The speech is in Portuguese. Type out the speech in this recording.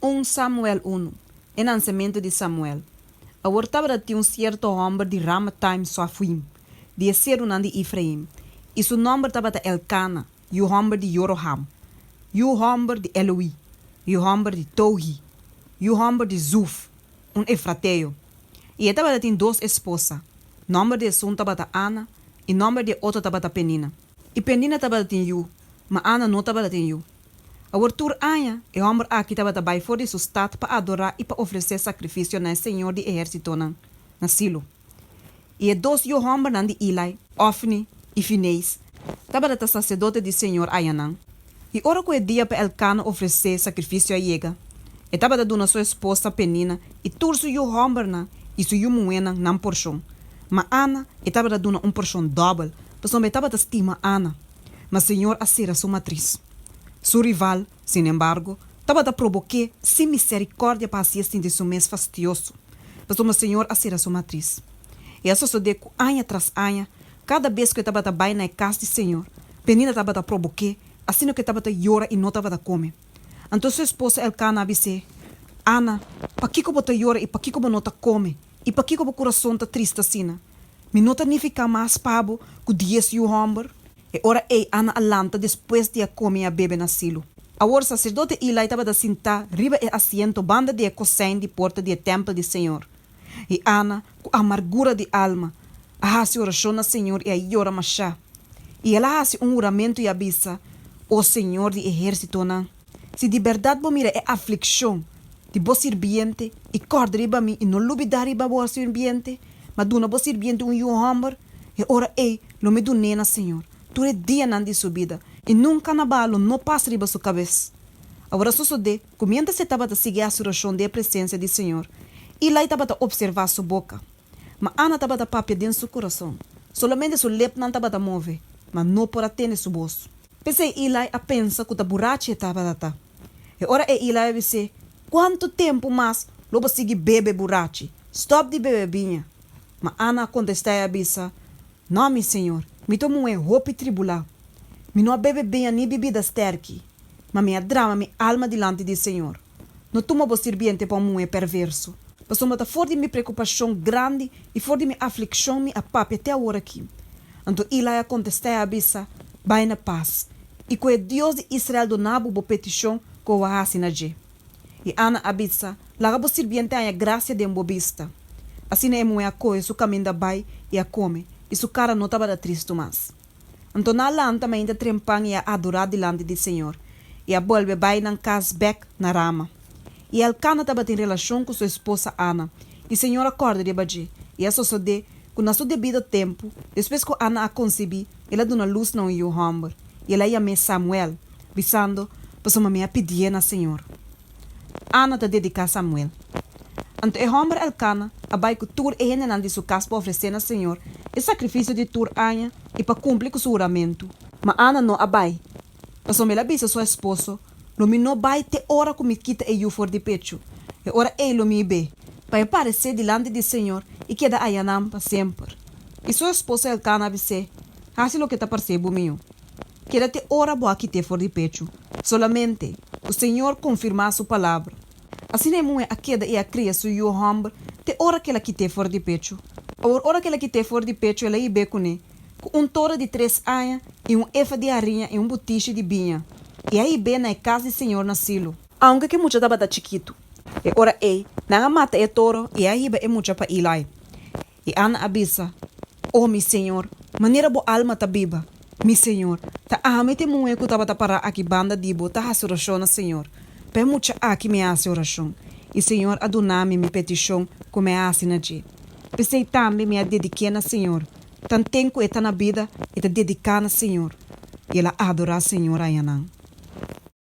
1 Samuel 1, em nascimento de Samuel. Agora estava tinha certo homem de Ramathaim Soafuim, de Serunan de Efraim. E seu nome estava Elcana, e o homem de Yoroham, e o homem de Eloi, e o homem de Tohi, e o homem de Zuf, Efrateu. E ele estava tinha duas esposas. Nome de um estava Ana, e nome de outra estava Penina. E Penina estava tinha mas Ana não estava tinha. A Arthur Anya, o homem aqui estava também fora de seu estado para adorar e para oferecer sacrifício ao Senhor de exército na Silo. E dois o homem de Eli, Ofni e Finés, estava o sacerdote do Senhor Ayanan. E ora que o dia para Elcana oferecer sacrifício a Yega, e estava dando sua esposa Penina e turso o homem e sua mulher não porção. Mas Ana estava dando porção doble, porque estava estima Ana. Mas o Senhor assira sua matriz. Seu rival, sin embargo, estava a provocar sem misericórdia para assistir de seu mês fastidioso, mas o Senhor assira sua matriz. E isso se deu ano tras ano, cada vez que estava bem na casa do Senhor, Penina estava a provocar, assim que estava a llorar e não estava a comer. Então sua esposa Elcana disse: Ana, para que você llora e para que você não come? E para que o coração está triste assim? Me não nem ficar mais pavo que 10 e o homem? E ora Ana alanta depois de comer e beber na silo. Agora o sacerdote Eli estava a sentar riba e assento banda de cozinha de porta do templo do Senhor. E Ana, com amargura de alma, hace oração ao Senhor e aí ora machá. E ela hace juramento e avisa: O Senhor de exército, se de verdade vou mirar a aflição de bo sirviente e corda riba mim e não lubidar riba bo sirviente, mas duna bo sirviente homem, e ora lo me dunena, Senhor. Todo dia não de subida e nunca na balo não passa riba sua cabeça. Agora só de comienza se estava a seguir a oração de presença do Senhor e lá estava a observar sua boca. Mas Ana estava a papia dentro do seu coração. Solamente seu lepo não estava a mover, mas não por atender seu bolso. Pensei Eli a pensa que a borracha estava a tá. E ora Eli disse: Quanto tempo mais lobo seguir bebe borracha? Stop de beber vinha. Mas Ana contestou e avisa: Não, meu Senhor. Me tomo roupa e tribulá. Me não bebe bem nem bebida sterque. Mas minha drama, minha alma diante do Senhor. Não tomo bo sirviente para um perverso. Mas uma fora de minha preocupação grande e fora de minha aflição, minha papi até agora aqui. Então Eli contestou a abisa, vai na paz. E que o Deus de Israel donava bo petição que o hace na je. E Ana abisa, laga bo sirviente a graça de embobista. Assim é a coisa, o caminho da bai e a come. E sua cara não estava triste mais. Então, na lanta, ainda trempan e a adorar diante do Senhor. E a volve vai na casa Beck na Rama. E Elcana estava em relação com sua esposa Ana. E o Senhor acorda de Baji. E a sucede que, no seu devido tempo, depois que Ana a concebi, ela deu luz no seu homem. E ela chamou Samuel, visando para sua mãe pedir ao Senhor. Ana te dedica a Samuel. Então, o homem Elcana, abai que tur ene de sua casa para oferecer ao Senhor o sacrifício de tur Anya e para cumprir com o juramento. Mas Ana não abai. Mas ela disse a sua esposo: Não me não vai ter hora que me quita e for de pecho. E ora ele me be, para aparecer diante do Senhor e queda ayanam para sempre. E sua esposa Elcana disse: Assim o que está percebendo meu. Queda ter hora boa que te for de pecho. Solamente o Senhor confirma sua palavra. Assim é muito a queda e a cria seu homem, te hora que ela quite fora de pecho. A hora que ela quite fora de pecho, ela ia com touro de 3 anos e efa de arinha e botiche de vinha. E aí bem na casa do Senhor na silo. Aunque que mucha estava da chiquito. E ora na mata é touro e aí é mucha para Eli. E Ana abisa: Oh, meu Senhor, maneira boa alma tá biba. Meu Senhor, tá amete muito que estava para aqui banda dibo, tá a oração na Senhor. Para muita aqui me hace oração. E Senhor adoname minha petição como é assim na dia. Pensei também me dediquei na Senhor. Tanto tempo está na vida e te dedicar na Senhor. E ela adorar Senhor Ayanan.